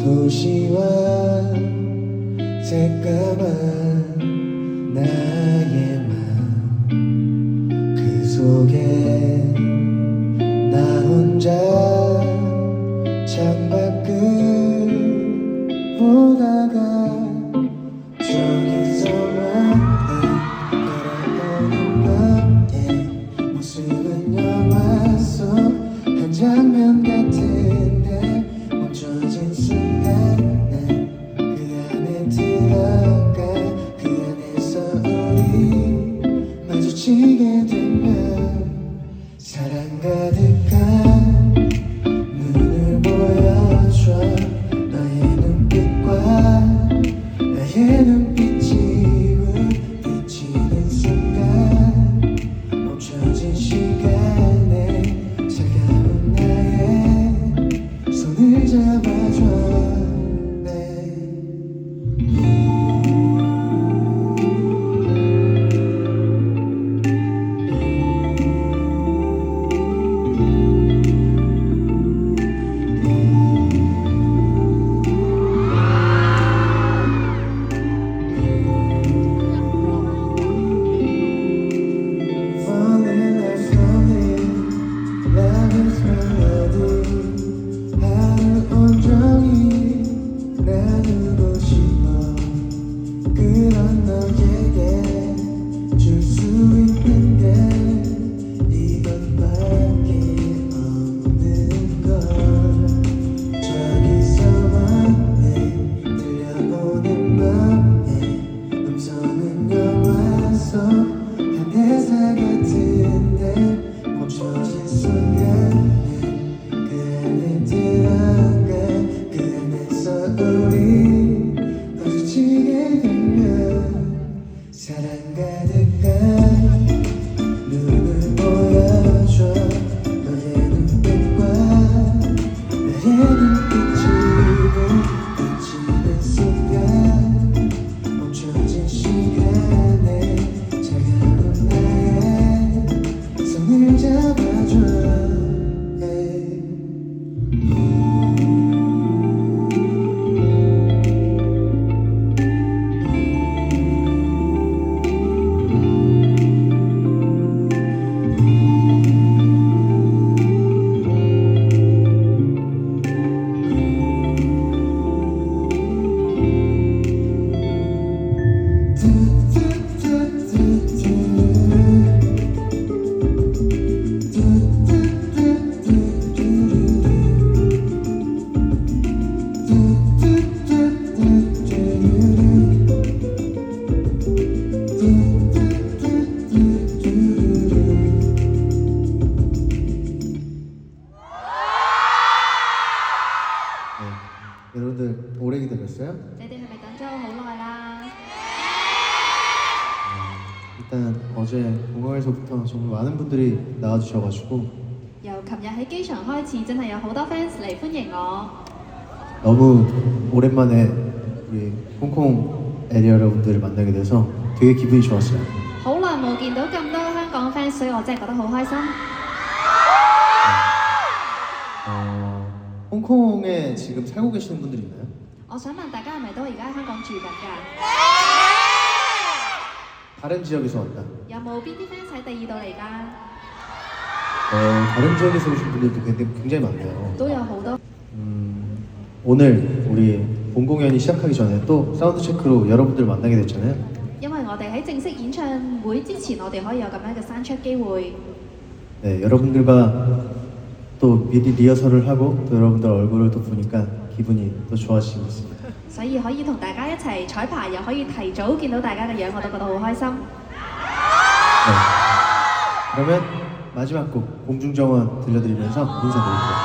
도시와 새까만 나의 맘 그 속에 나 혼자 창밖을 보다가 저기서만 걸어오는 너의 모습은 영화 속 한 장면 같은데 멈춰진 순간 난 그 안에 들어가 그 안에서 우리 마주치게 되면 사랑 가득한 눈을 보여줘 너의 눈빛과 나의 눈빛이 부딪히는 순간 멈춰진 시간에 차가운 나의 손을 잡아줘 네. Falling like falling, love is melody. 하루 온종일 나누고 싶어 그런 너에게 줄 수 있는 게 이것밖에 없는 걸 저기서 멀리 들려오는 너의 음성은 영화 속 한 회사 같은데 멈춰진 순간 그 안에 들어가 그 안에서 우리 마주치게 되면 사랑 가득한 눈을 보여줘 너의 눈빛과 나의 눈빛이 부딪히는 순간 멈춰진 시간에 차가운 나의 손을 잡아줘 여러분들 오래 기다렸어요? 你哋係咪等咗好耐啦？ 일단 어제 공항에서부터 정말 많은 분들이 나와주셔가지고 由琴日喺機場開始，真係有好多 fans 嚟歡迎我， 너무 오랜만에 우리 홍콩 에리어 여러분들을 만나게 돼서 되게 기분이 좋았어요. 好耐冇見到咁多香港 fans，所以我真係覺得好開心。 홍콩에 지금 살고 계시는 분들 있나요? 我想問大家係咪都而家喺香港住緊㗎？ 다른 지역에서 왔다. 有冇邊啲 fans 喺第二度嚟㗎？ 다른 지역에서 오신 분들도 굉장히 많네요. 都有好多。 오늘 우리 본 공연이 시작하기 전에 또 사운드 체크로 여러분들 만나게 됐잖아요. 因為我哋喺正式演唱會之前，我哋可以有咁樣嘅山出機會。 네, 여러분들과 또 미리 리허설을 하고 또 여러분들 얼굴을 또 보니까 기분이 또 좋아지고 있습니다. 所以可以同大家一齊彩排，又可以提早見到大家嘅樣，我都覺得好開心。 네. 그러면 마지막 곡 공중정원 들려드리면서 인사드릴게요.